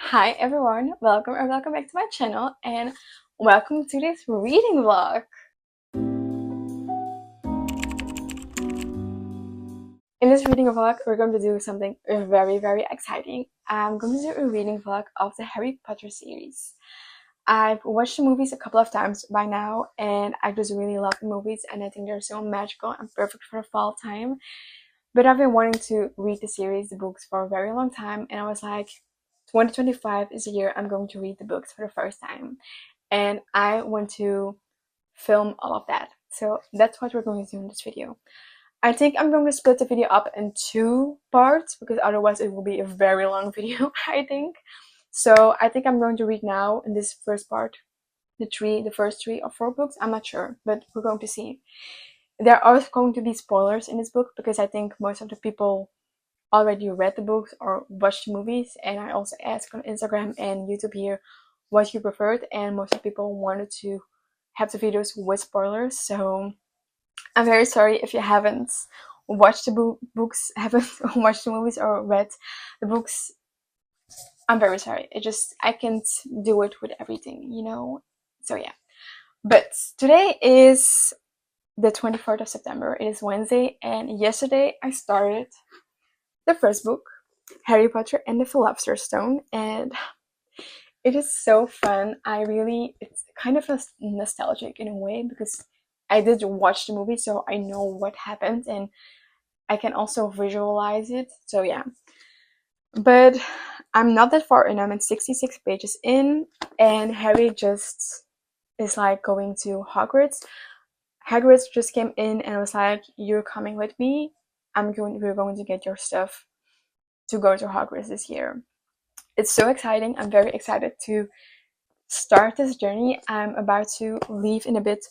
Hi everyone, welcome back to my channel and welcome to this reading vlog. In this reading vlog, we're going to do something very exciting. I'm going to do a reading vlog of the Harry Potter series. I've watched the movies a couple of times by now and I just really love the movies and I think they're so magical and perfect for the fall time. But I've been wanting to read the series, the books, for a very long time, and I was like, 2025 is the year I'm going to read the books for the first time. And I want to film all of that. So that's what we're going to do in this video. I think I'm going to split the video up in two parts because otherwise it will be a very long video, I think. So I think I'm going to read now in this first part the first 3 or 4 books. I'm not sure, but we're going to see. There are going to be spoilers in this book because I think most of the people already read the books or watched the movies, and I also asked on Instagram and YouTube here what you preferred, and most of the people wanted to have the videos with spoilers. So I'm very sorry if you haven't watched the books, haven't watched the movies or read the books. I'm very sorry. I can't do it with everything, you know. So yeah. But today is the 24th of September. It is Wednesday, and yesterday I started the first book, Harry Potter and the Philosopher's Stone, and it is so fun. It's kind of nostalgic in a way because I did watch the movie, so I know what happened and I can also visualize it. So yeah. But I'm not that far in. I'm at 66 pages in, and Harry just is like going to Hogwarts. Hagrid just came in and was like, "You're coming with me. We're going to get your stuff to go to Hogwarts this year." It's so exciting. I'm very excited to start this journey. I'm about to leave in a bit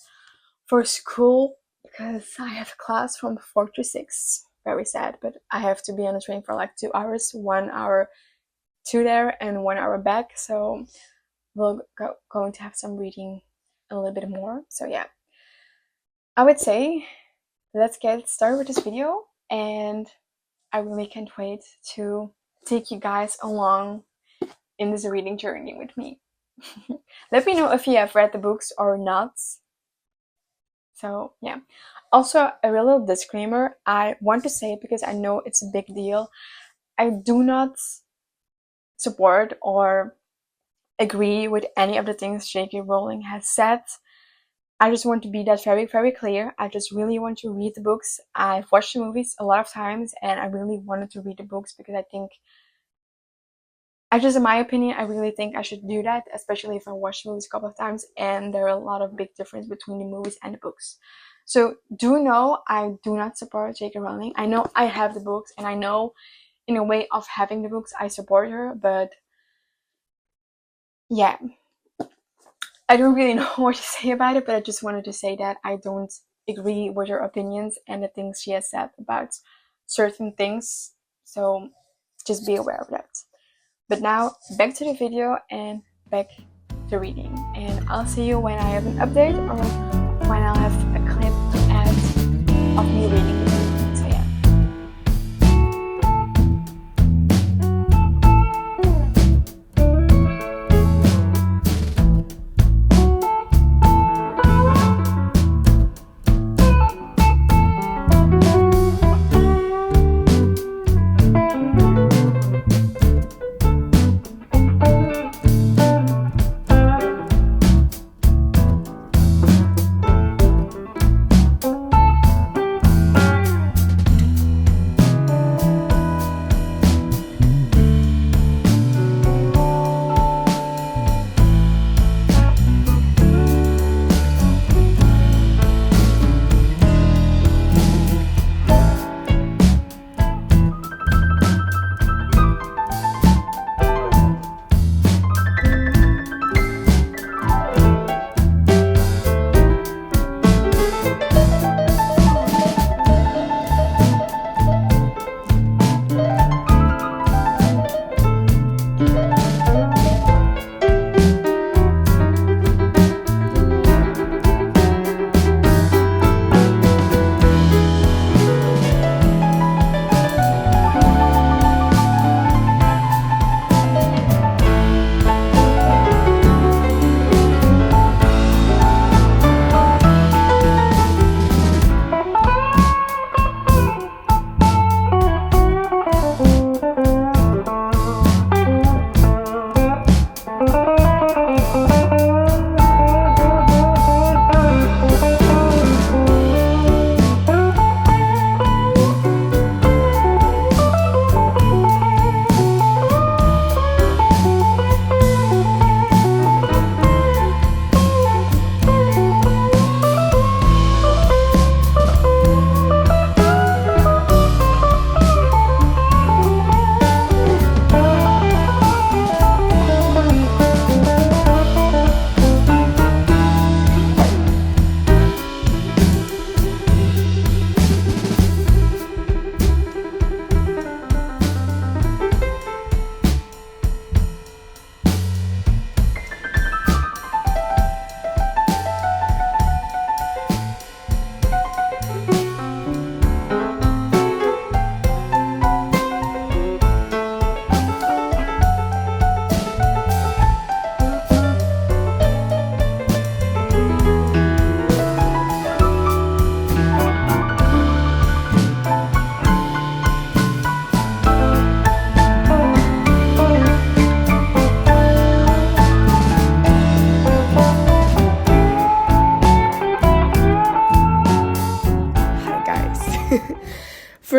for school because I have class from 4 to 6. Very sad, but I have to be on the train for like 2 hours, 1 hour to there and 1 hour back. So we're going to have some reading a little bit more. So yeah, I would say let's get started with this video, and I really can't wait to take you guys along in this reading journey with me. Let me know if you have read the books or not. So yeah. Also, a little disclaimer, I want to say it because I know it's a big deal. I do not support or agree with any of the things J.K. Rowling has said. I just want to be that very clear. I just really want to read the books. I've watched the movies a lot of times and I really wanted to read the books because in my opinion, I really think I should do that, especially if I watched the movies a couple of times and there are a lot of big difference between the movies and the books. So do know I do not support J.K. Rowling. I know I have the books and I know in a way of having the books I support her, but yeah, I don't really know what to say about it, but I just wanted to say that I don't agree with her opinions and the things she has said about certain things. So just be aware of that. But now back to the video and back to reading. And I'll see you when I have an update or when I'll have a clip to add of me reading. So yeah.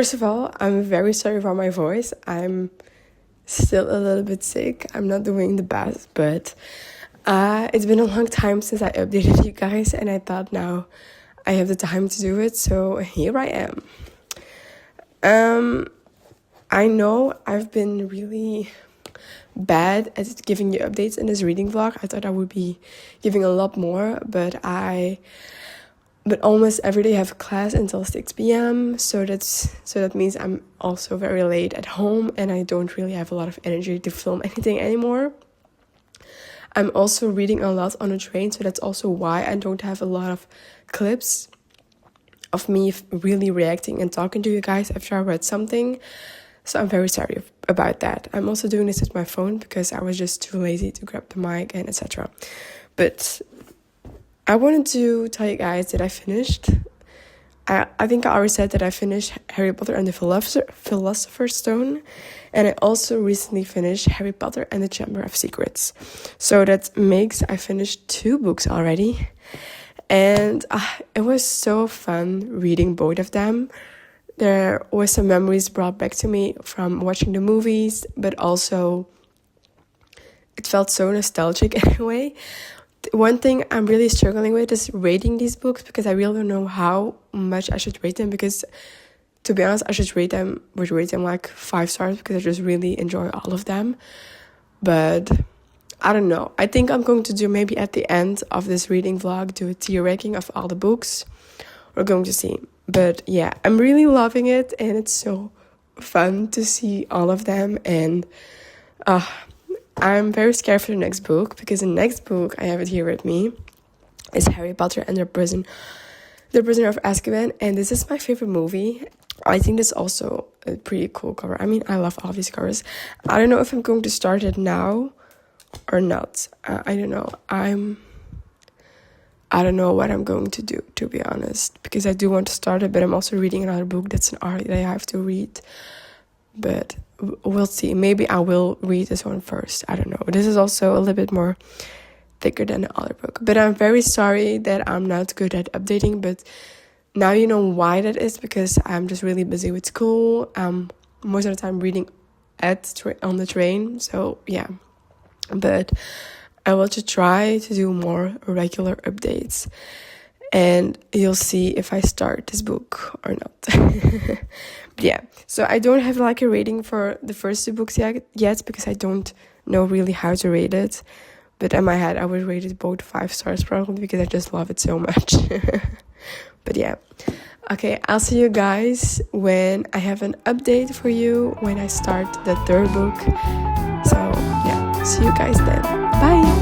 First of all, I'm very sorry for my voice. I'm still a little bit sick. I'm not doing the best, but it's been a long time since I updated you guys, and I thought now I have the time to do it, so here I am. I know I've been really bad at giving you updates in this reading vlog. I thought I would be giving a lot more, but almost every day I have class until 6 p.m. So that means I'm also very late at home and I don't really have a lot of energy to film anything anymore. I'm also reading a lot on the train, so that's also why I don't have a lot of clips of me really reacting and talking to you guys after I read something. So I'm very sorry about that. I'm also doing this with my phone because I was just too lazy to grab the mic and etc. But I wanted to tell you guys that I finished. I think I already said that I finished Harry Potter and the Philosopher's Stone. And I also recently finished Harry Potter and the Chamber of Secrets. So that makes I finished 2 books already. And it was so fun reading both of them. There were some memories brought back to me from watching the movies, but also it felt so nostalgic in a way. One thing I'm really struggling with is rating these books because I really don't know how much I should rate them, because to be honest, I would rate them like 5 stars because I just really enjoy all of them. But I don't know. I think I'm going to do maybe at the end of this reading vlog, do a tier ranking of all the books. We're going to see. But yeah, I'm really loving it and it's so fun to see all of them. And I'm very scared for the next book, because the next book, I have it here with me, is Harry Potter and the Prisoner of Azkaban. And this is my favorite movie. I think that's also a pretty cool cover. I mean, I love all these covers. I don't know if I'm going to start it now or not. I don't know. I don't know what I'm going to do, to be honest, because I do want to start it, but I'm also reading another book that's an art that I have to read. But we'll see. Maybe I will read this one first. I don't know. This is also a little bit more thicker than the other book. But I'm very sorry that I'm not good at updating, but now you know why that is, because I'm just really busy with school. Most of the time reading on the train. So yeah. But I will just try to do more regular updates. And you'll see if I start this book or not. Yeah, so I don't have like a rating for the first 2 books yet because I don't know really how to rate it. But in my head, I would rate it both 5 stars probably, because I just love it so much. But yeah. Okay, I'll see you guys when I have an update for you when I start the 3rd book. So yeah, see you guys then. Bye!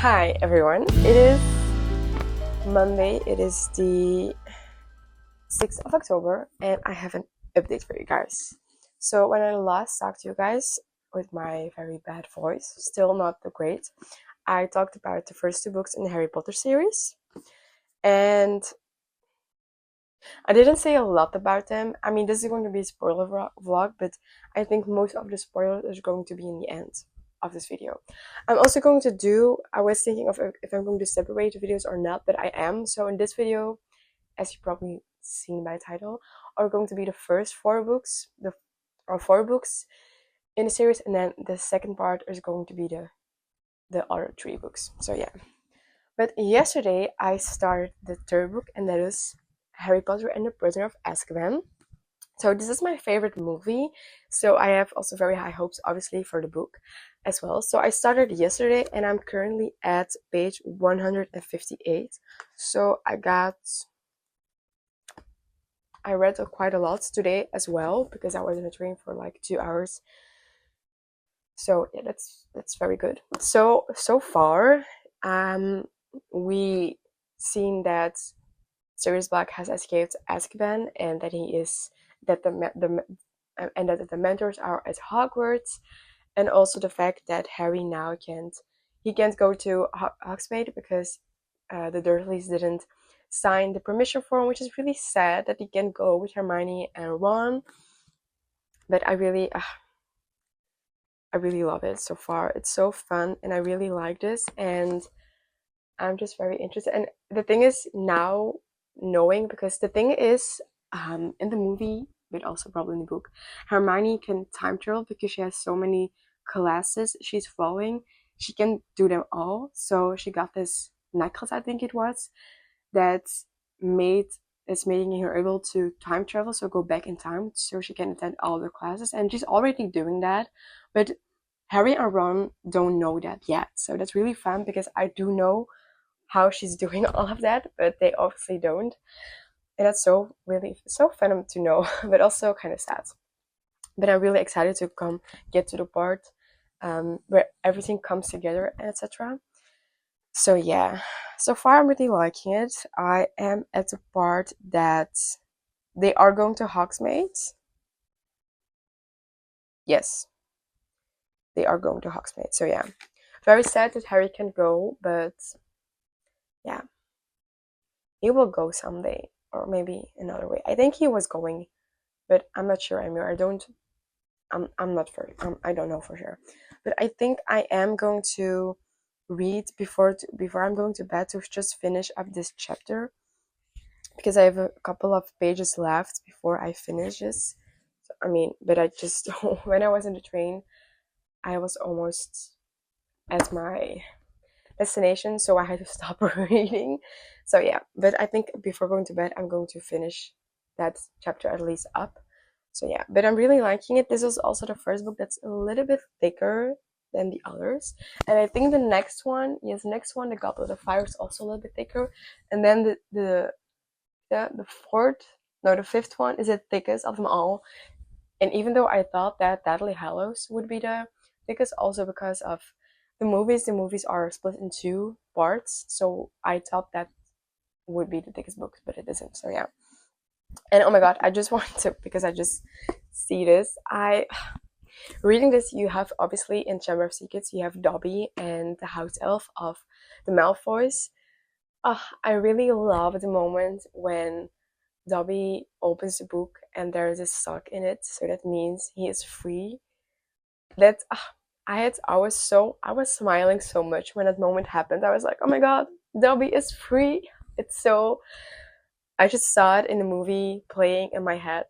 Hi everyone, it is Monday, it is the 6th of October and I have an update for you guys. So when I last talked to you guys with my very bad voice, still not the great, I talked about the first 2 books in the Harry Potter series and I didn't say a lot about them. I mean, this is going to be a spoiler vlog, but I think most of the spoilers are going to be in the end. of this video. I'm also going to do, I was thinking of if I'm going to separate the videos or not, but I am. So in this video, as you probably seen by the title, are going to be the first 4 books, or 4 books in the series, and then the second part is going to be the other 3 books. So yeah. But yesterday I started the 3rd book, and that is Harry Potter and the Prisoner of Azkaban. So this is my favorite movie, so I have also very high hopes, obviously, for the book as well. So I started yesterday, and I'm currently at page 158. So I read quite a lot today as well, because I was in the train for like 2 hours. So yeah, that's very good. So far, we seen that Sirius Black has escaped Azkaban, and that the mentors are at Hogwarts, and also the fact that Harry now can't go to Hogsmeade because the Dursleys didn't sign the permission form, which is really sad that he can't go with Hermione and Ron. But I really love it so far. It's so fun, and I really like this, and I'm just very interested. And the thing is now knowing, because the thing is, in the movie, but also probably in the book, Hermione can time travel because she has so many classes she's following. She can do them all. So she got this necklace, I think it was, that's making her able to time travel, so go back in time, so she can attend all the classes, and she's already doing that. But Harry and Ron don't know that yet, so that's really fun, because I do know how she's doing all of that, but they obviously don't, and that's so fun to know, but also kind of sad. But I'm really excited to get to the part where everything comes together, etc. So yeah, so far I'm really liking it. I am at the part that they are going to Hogsmeade. Yes, they are going to Hogsmeade. So yeah, very sad that Harry can't go, but yeah, he will go someday, or maybe another way. I think he was going, but I'm not sure anymore. I'm not for. I don't know for sure, but I think I am going to read before I'm going to bed, to just finish up this chapter, because I have a couple of pages left before I finish this. So, but I just when I was in the train, I was almost at my destination, so I had to stop reading. So yeah, but I think before going to bed, I'm going to finish that chapter at least up. So yeah, but I'm really liking it. This is also the first book that's a little bit thicker than the others, and I think the next one, the Goblet of Fire, is also a little bit thicker, and then the fifth one is the thickest of them all. And even though I thought that Deathly Hallows would be the thickest, also because of the movies are split in 2 parts, so I thought that would be the thickest book, but it isn't. So yeah. And oh my god, I just want to, because I just see this, reading this, you have obviously in Chamber of Secrets, you have Dobby and the house elf of the Malfoys. I really love the moment when Dobby opens the book and there is a sock in it, so that means he is free. I was smiling so much when that moment happened. I was like, oh my god, Dobby is free. I just saw it in the movie playing in my head.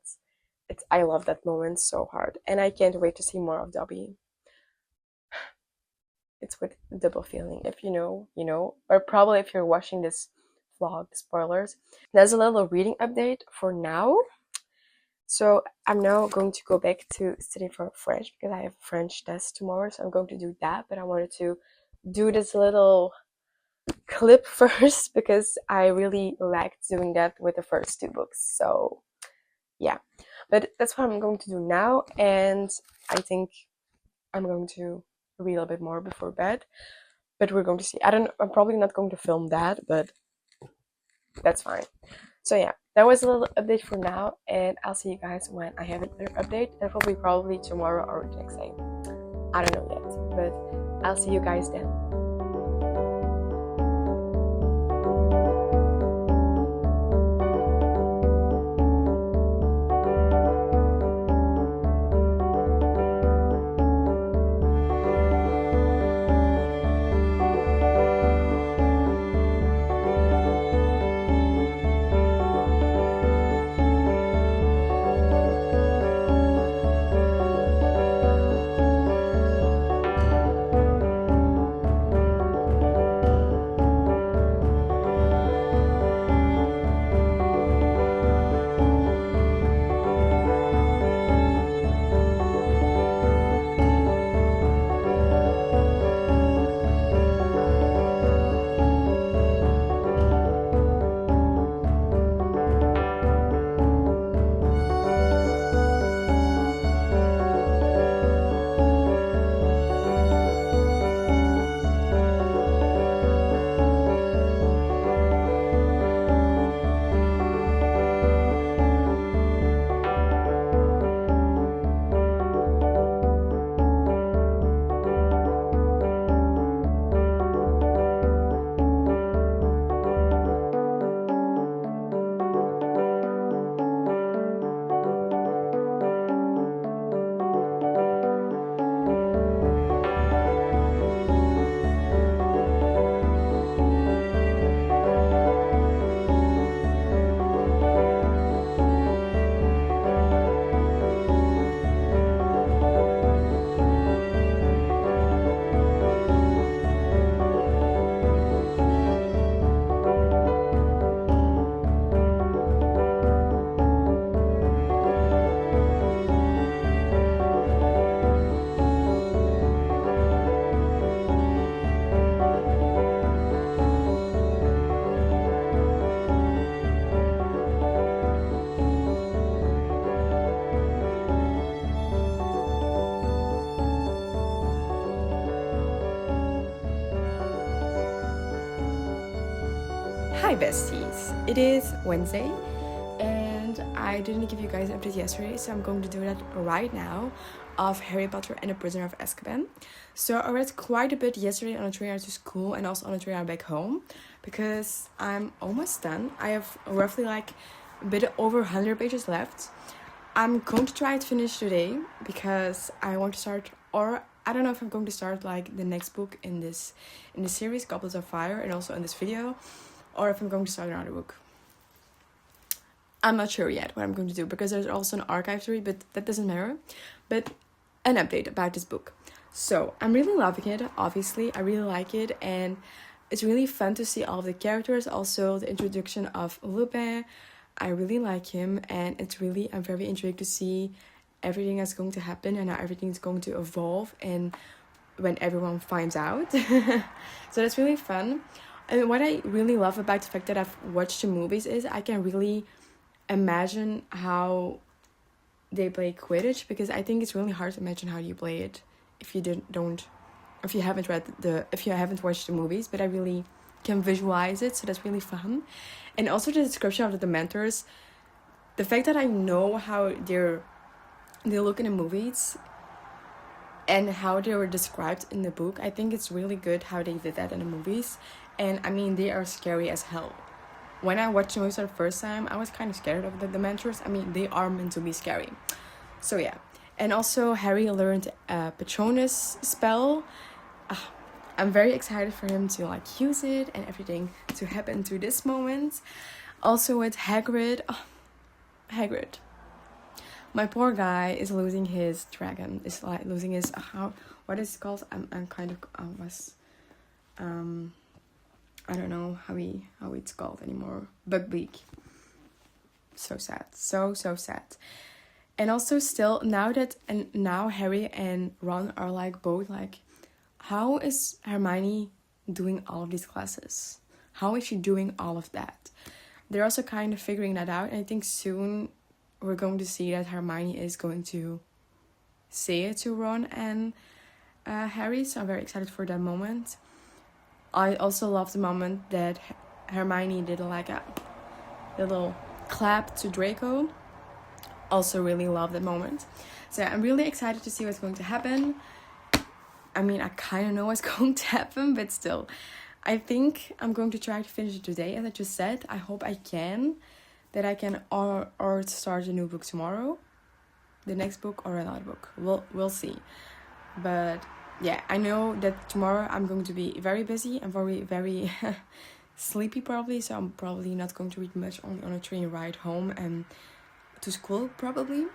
I love that moment so hard, and I can't wait to see more of Dobby. It's with a double feeling. If you know, you know, or probably if you're watching this vlog, spoilers. There's a little reading update for now. So I'm now going to go back to studying for French, because I have a French test tomorrow, so I'm going to do that. But I wanted to do this little clip first, because I really liked doing that with the first 2 books. So yeah, but that's what I'm going to do now, and I think I'm going to read a little bit more before bed, but we're going to see. I'm probably not going to film that, but that's fine. So yeah, that was a little update for now, and I'll see you guys when I have another update. That will be probably tomorrow or the next day. I don't know yet, but I'll see you guys then. besties. It is Wednesday and I didn't give you guys an update yesterday, so I'm going to do that right now of Harry Potter and the Prisoner of Azkaban. So I read quite a bit yesterday on the train ride to school and also on the train ride back home because I'm almost done. I have roughly like a bit over 100 pages left. I'm going to try to finish today because I want to start, or I don't know if I'm going to start like the next book in the series, Goblet of Fire, and also in this video, or if I'm going to start another book. I'm not sure yet what I'm going to do because there's also an archive to read, but that doesn't matter. But an update about this book. So I'm really loving it, obviously. I really like it, and it's really fun to see all of the characters. Also the introduction of Lupin. I really like him, and I'm very intrigued to see everything that's going to happen and how everything's going to evolve and when everyone finds out. So that's really fun. And what I really love about the fact that I've watched the movies is I can really imagine how they play Quidditch, because I think it's really hard to imagine how you play it if you if you haven't watched the movies, but I really can visualize it, so that's really fun. And also the description of the Dementors, the fact that I know how they look in the movies and how they were described in the book, I think it's really good how they did that in the movies. And I mean, they are scary as hell. When I watched the movies for the first time, I was kind of scared of the Dementors. I mean, they are meant to be scary. So yeah. And also Harry learned a Patronus spell. I'm very excited for him to like use it and everything to happen to this moment. Also with Hagrid. Oh, Hagrid. My poor guy is losing his dragon. Is like losing his what is it called? I'm kind of I don't know how it's called anymore. Bugbeak. So sad. So sad. And also still now Harry and Ron are like both like, how is Hermione doing all of these classes? How is she doing all of that? They're also kind of figuring that out, and I think soon we're going to see that Hermione is going to say it to Ron and Harry, so I'm very excited for that moment. I also love the moment that Hermione did like a little clap to Draco. Also really love that moment. So I'm really excited to see what's going to happen. I mean, I kind of know what's going to happen, but still. I think I'm going to try to finish it today, as I just said. I hope I can. That I can or start a new book tomorrow. The next book or another book. We'll see. But yeah, I know that tomorrow I'm going to be very busy. I'm very sleepy probably. So I'm probably not going to read much, only on a train ride home and to school probably.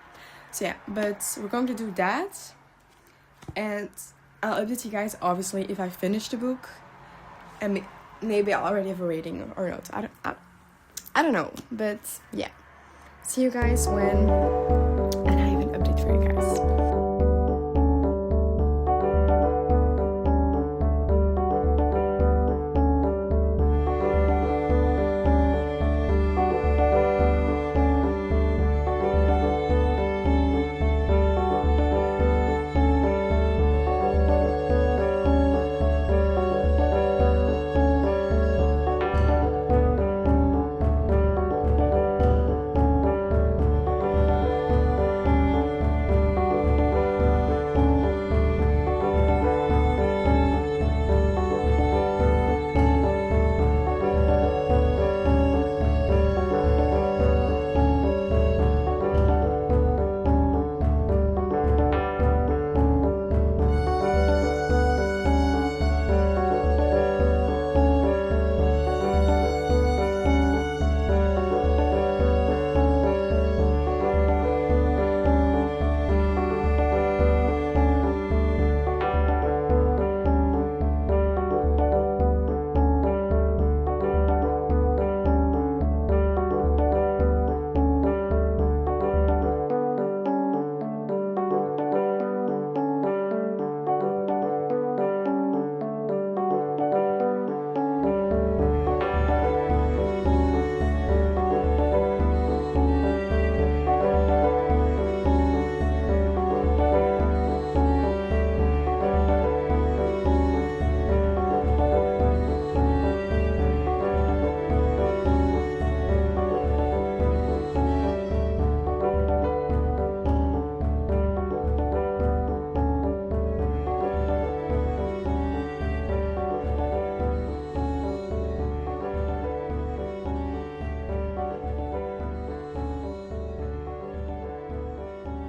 So yeah, but we're going to do that. And I'll update you guys obviously if I finish the book. And maybe I already have a rating or not. I don't know. But yeah. See you guys when... And I have an update for you guys.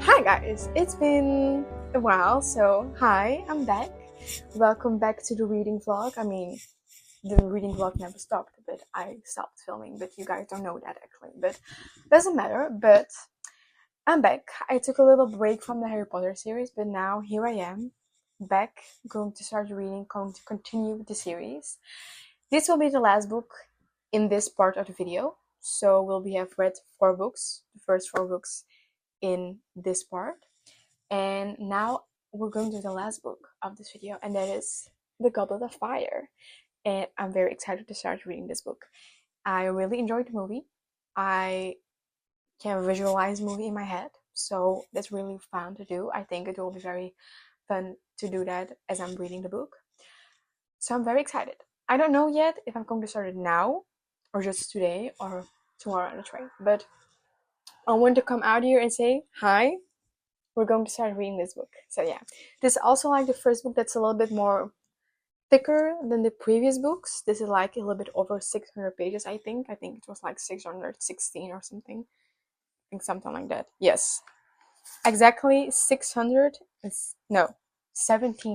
Hi guys, it's been a while, so hi, I'm back. Welcome back to the reading vlog. I mean, the reading vlog never stopped, but I stopped filming, but you guys don't know that actually, but doesn't matter. But I'm back. I took a little break from the Harry Potter series, but now here I am, back, going to start reading, going to continue the series. This will be the last book in this part of the video, so we have read 4 books, the first 4 books in this part, and now we're going to the last book of this video, and that is The Goblet of Fire. And I'm very excited to start reading this book. I really enjoyed the movie. I can visualize the movie in my head, so that's really fun to do. I think it will be very fun to do that as I'm reading the book, so I'm very excited. I don't know yet if I'm going to start it now or just today or tomorrow on the train, but I want to come out here and say hi. We're going to start reading this book. So yeah, this is also like the first book that's a little bit more thicker than the previous books. This is like a little bit over 600 pages, I think. I think it was like 616 or something. I think something like that. Yes, exactly 17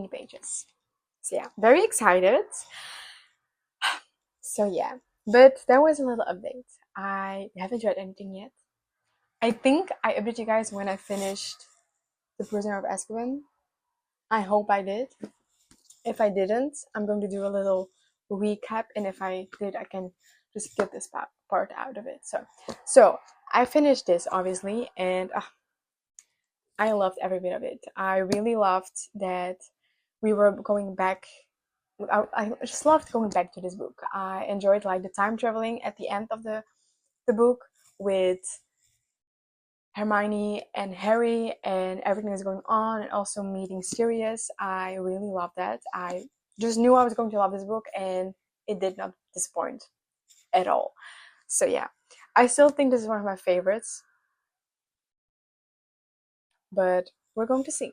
pages. So yeah, very excited. So yeah, but that was a little update. I haven't read anything yet. I think I updated you guys when I finished The Prisoner of Azkaban. I hope I did. If I didn't, I'm going to do a little recap, and if I did, I can just get this part out of it. So I finished this obviously, and I loved every bit of it. I really loved that we were going back. I just loved going back to this book. I enjoyed like the time traveling at the end of the book with Hermione and Harry and everything that's going on, and also meeting Sirius. I really love that. I just knew I was going to love this book, and it did not disappoint at all. So yeah, I still think this is one of my favorites, but we're going to see.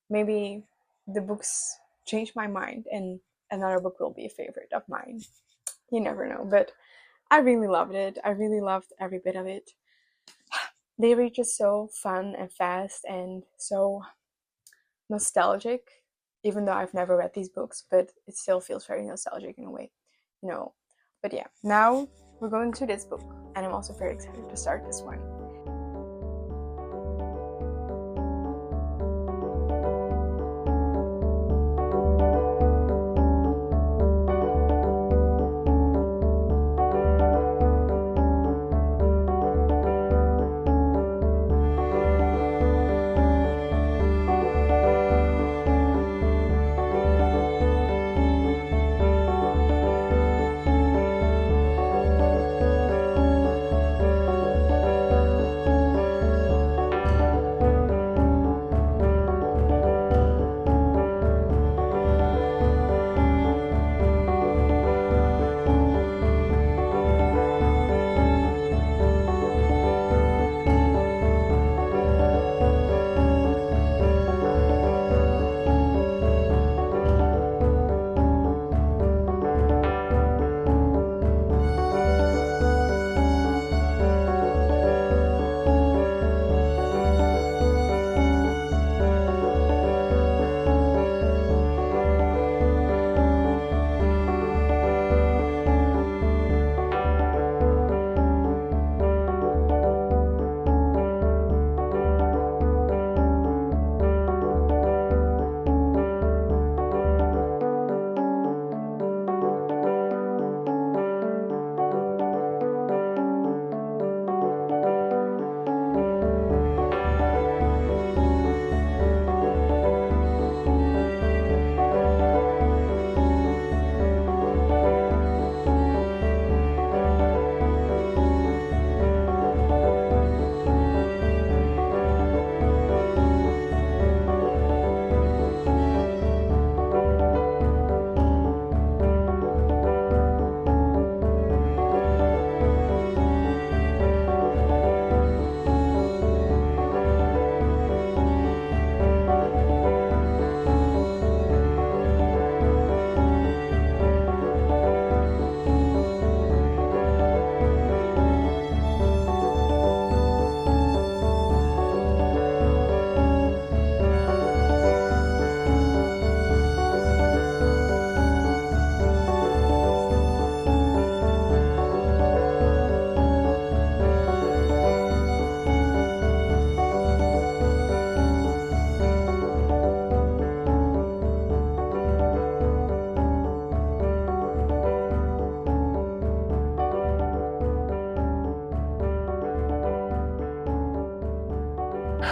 Maybe the books change my mind and another book will be a favorite of mine. You never know, but I really loved it. I really loved every bit of it. They were just so fun and fast and so nostalgic, even though I've never read these books, but it still feels very nostalgic in a way, you know. But yeah, now we're going to this book, and I'm also very excited to start this one.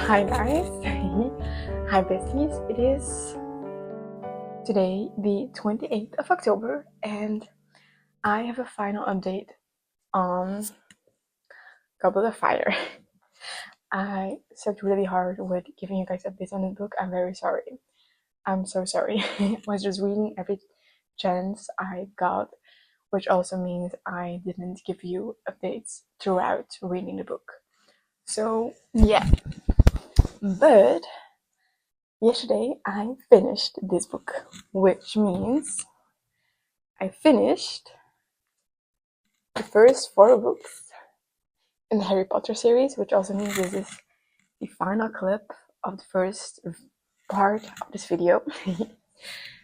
Hi guys, hi besties. It is today the 28th of October and I have a final update on Goblet of Fire. I sucked really hard with giving you guys updates on this book. I'm very sorry. I'm so sorry. I was just reading every chance I got, which also means I didn't give you updates throughout reading the book. So yeah, but yesterday I finished this book, which means I finished the first 4 books in the Harry Potter series, which also means this is the final clip of the first part of this video.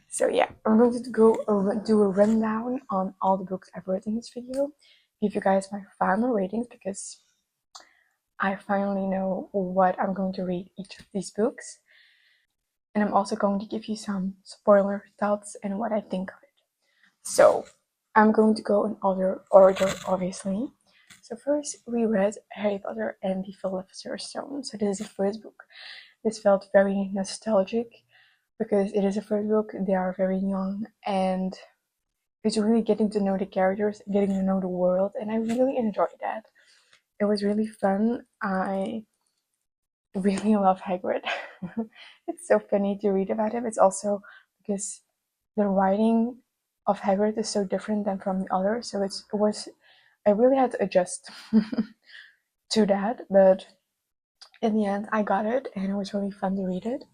So yeah, I'm going to do a rundown on all the books I've read in this video, give you guys my final ratings because I finally know what I'm going to read each of these books. And I'm also going to give you some spoiler thoughts and what I think of it. So I'm going to go in order, obviously. So first we read Harry Potter and the Philosopher's Stone. So this is the first book. This felt very nostalgic because it is the first book. They are very young and it's really getting to know the characters, getting to know the world, and I really enjoyed that. It was really fun. I really love Hagrid. It's so funny to read about him. It's also because the writing of Hagrid is so different than from the others, so I really had to adjust to that, but in the end I got it and it was really fun to read it.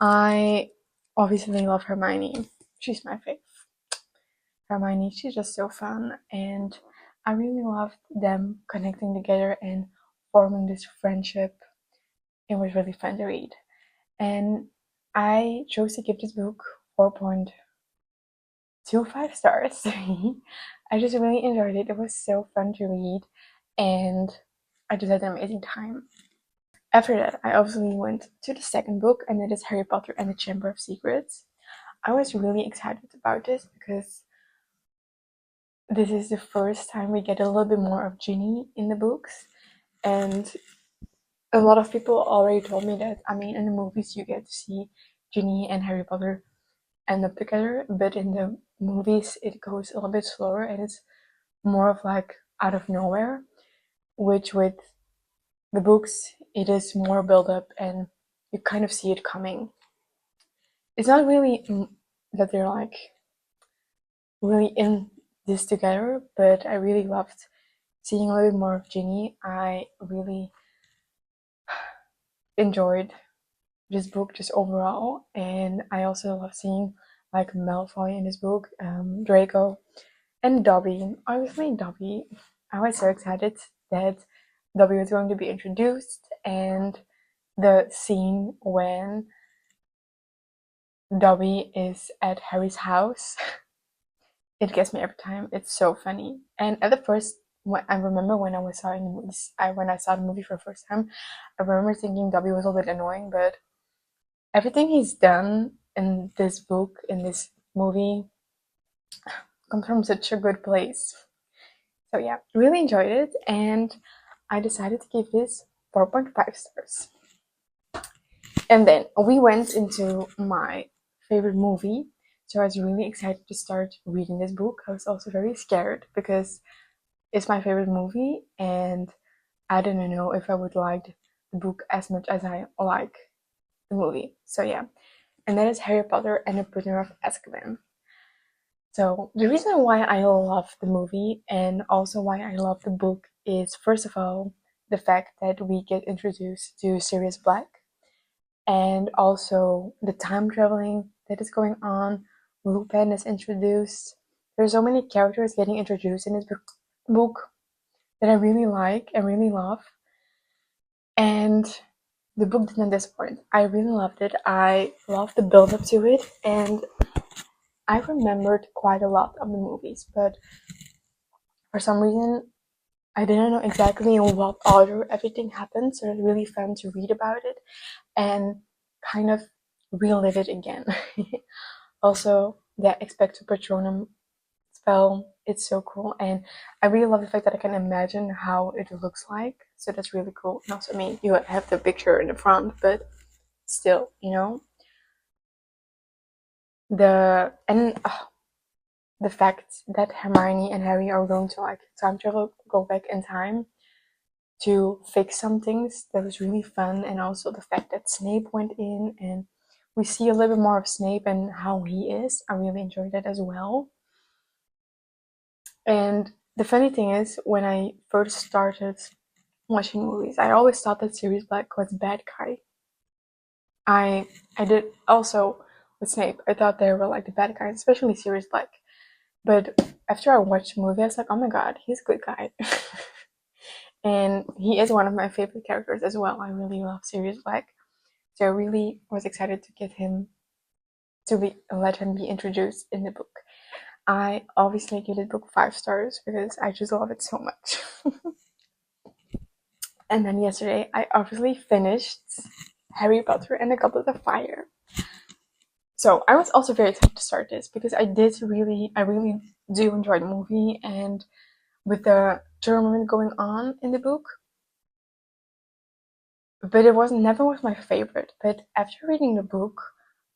I obviously love Hermione. She's my fave. Hermione, she's just so fun, and I really loved them connecting together and forming this friendship. It was really fun to read. And I chose to give this book 4.25 stars. I just really enjoyed it. It was so fun to read and I just had an amazing time. After that, I obviously went to the second book, and it is Harry Potter and the Chamber of Secrets. I was really excited about this because this is the first time we get a little bit more of Ginny in the books, and a lot of people already told me that, I mean, in the movies you get to see Ginny and Harry Potter end up together, but in the movies it goes a little bit slower and it's more of like out of nowhere, which with the books it is more build up and you kind of see it coming. It's not really that they're like really in this together, but I really loved seeing a little bit more of Ginny. I really enjoyed this book just overall, and I also love seeing like Malfoy in this book, Draco, and Dobby. Obviously, Dobby. I was so excited that Dobby was going to be introduced, and the scene when Dobby is at Harry's house, it gets me every time. It's so funny. And at the first, I remember when I saw the movie for the first time, I remember thinking Dobby was a little bit annoying, but everything he's done in this book, in this movie, comes from such a good place. So yeah, really enjoyed it, and I decided to give this 4.5 stars. And then we went into my favorite movie, so I was really excited to start reading this book. I was also very scared because it's my favorite movie, and I didn't know if I would like the book as much as I like the movie. So yeah, and that is Harry Potter and the Prisoner of Azkaban. So the reason why I love the movie and also why I love the book is, first of all, the fact that we get introduced to Sirius Black, and also the time traveling that is going on. Lupin is introduced. There's so many characters getting introduced in this book that I really like and really love. And the book didn't disappoint. I really loved it. I loved the build up to it, and I remembered quite a lot of the movies, but for some reason I didn't know exactly in what order everything happened, so it's really fun to read about it and kind of relive it again. Also, the Expecto Patronum spell it's so cool, and I really love the fact that I can imagine how it looks like. So that's really cool. And also, I mean, you have the picture in the front, but still, the fact that Hermione and Harry are going to like time travel, go back in time to fix some things, that was really fun. And also the fact that Snape went in and we see a little bit more of Snape and how he is. I really enjoyed that as well. And the funny thing is, when I first started watching movies, I always thought that Sirius Black was bad guy. I did also with Snape. I thought they were like the bad guys, especially Sirius Black. But after I watched the movie, I was like, oh my god, he's a good guy. And he is one of my favorite characters as well. I really love Sirius Black. So I really was excited to let him be introduced in the book. I obviously give the book 5 stars because I just love it so much. And then yesterday, I obviously finished Harry Potter and the Goblet of Fire. So I was also very excited to start this because I really do enjoy the movie, and with the tournament going on in the book, but it never was my favorite. But after reading the book,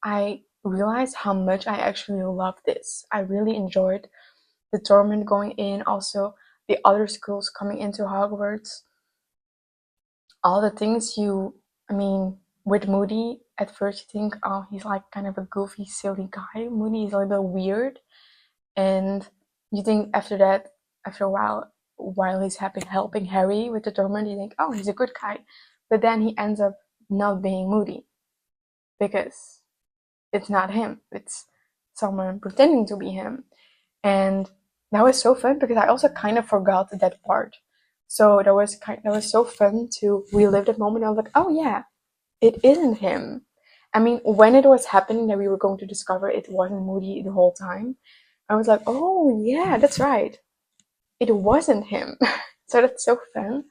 I realized how much I actually love this. I really enjoyed the tournament going in, also the other schools coming into Hogwarts, all the things with Moody, at first you think, oh, he's like kind of a goofy, silly guy. Moody is a little bit weird, and you think after that, after a while he's helping Harry with the tournament, you think, oh, he's a good guy. But then he ends up not being Moody because it's not him. It's someone pretending to be him. And that was so fun because I also kind of forgot that part. So that was so fun to relive that moment. I was like, oh yeah, it isn't him. I mean, when it was happening that we were going to discover it wasn't Moody the whole time, I was like, oh yeah, that's right. It wasn't him. So that's so fun.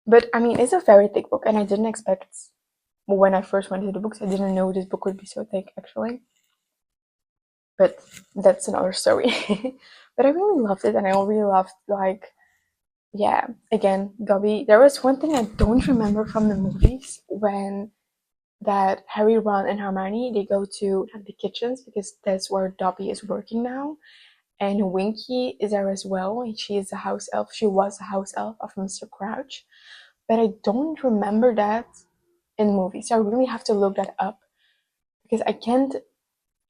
But I mean, it's a very thick book, and I didn't expect, when I first went into the books, I didn't know this book would be so thick actually. But that's another story. But I really loved it, and I really loved, like, yeah, again, Dobby. There was one thing I don't remember from the movies, when that Harry, Ron, and Hermione, they go to the kitchens because that's where Dobby is working now. And Winky is there as well. She is a house elf. She was a house elf of Mr. Crouch. But I don't remember that in the movie. So I really have to look that up because I can't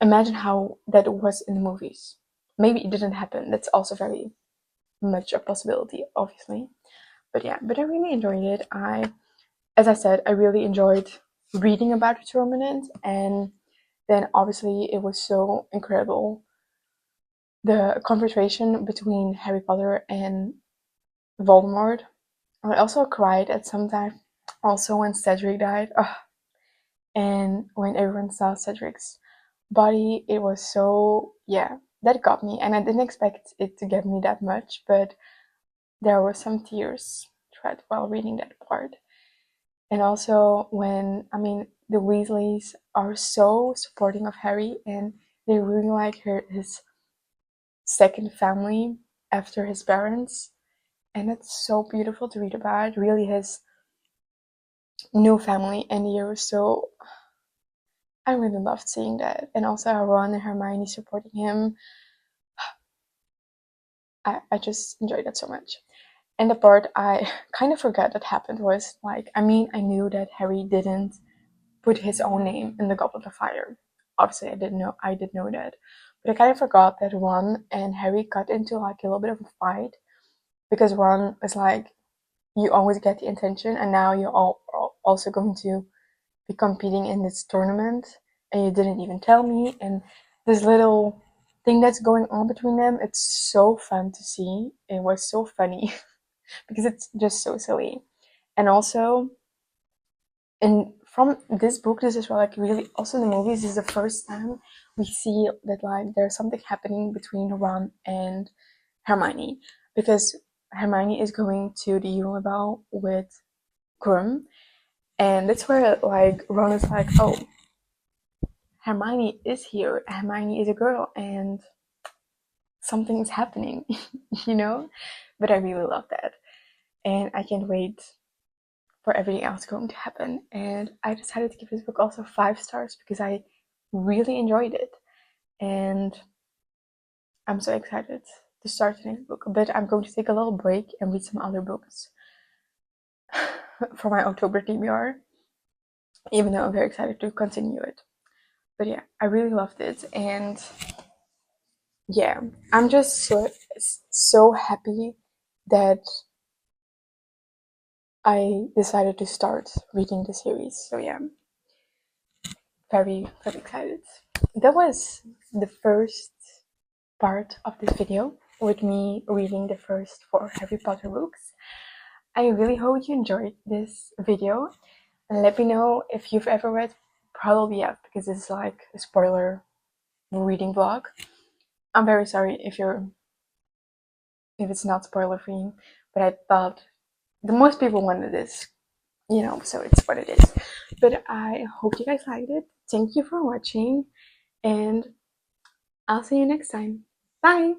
imagine how that was in the movies. Maybe it didn't happen. That's also very much a possibility, obviously. But yeah, but I really enjoyed it. As I said, I really enjoyed reading about the tournament, and then obviously it was so incredible, the conversation between Harry Potter and Voldemort. I also cried at some time, also when Cedric died. Ugh. And when everyone saw Cedric's body, it was so, yeah, that got me. And I didn't expect it to get me that much, but there were some tears shed while reading that part. And also when, the Weasleys are so supporting of Harry, and they really like his second family after his parents. And it's so beautiful to read about, really his new family and years. So I really loved seeing that. And also how Ron and Hermione supporting him. I just enjoyed that so much. And the part I kind of forgot that happened was, like, I knew that Harry didn't put his own name in the Goblet of Fire. Obviously, I did know that. But I kind of forgot that Ron and Harry got into like a little bit of a fight because Ron was like, you always get the attention, and now you're also going to be competing in this tournament, and you didn't even tell me. And this little thing that's going on between them, it's so fun to see. It was so funny because it's just so silly. And also, and from this book, this is like really also in the movies, this is the first time we see that like there's something happening between Ron and Hermione, because Hermione is going to the Uniball with Krum, and that's where like Ron is like, oh, Hermione is here. Hermione is a girl, and something is happening, you know? But I really love that. And I can't wait for everything else going to happen. And I decided to give this book also 5 stars because I really enjoyed it. And I'm so excited to start the next book. But I'm going to take a little break and read some other books for my October TBR, even though I'm very excited to continue it. But yeah, I really loved it. And yeah, I'm just so happy that I decided to start reading the series. So yeah, very, very excited. That was the first part of this video with me reading the first 4 Harry Potter books. I really hope you enjoyed this video, and let me know if you've ever read. Probably yeah, because this is like a spoiler reading vlog. I'm very sorry if it's not spoiler free, but I thought the most people wanted this, you know, so it's what it is. But I hope you guys liked it. Thank you for watching, and I'll see you next time. Bye!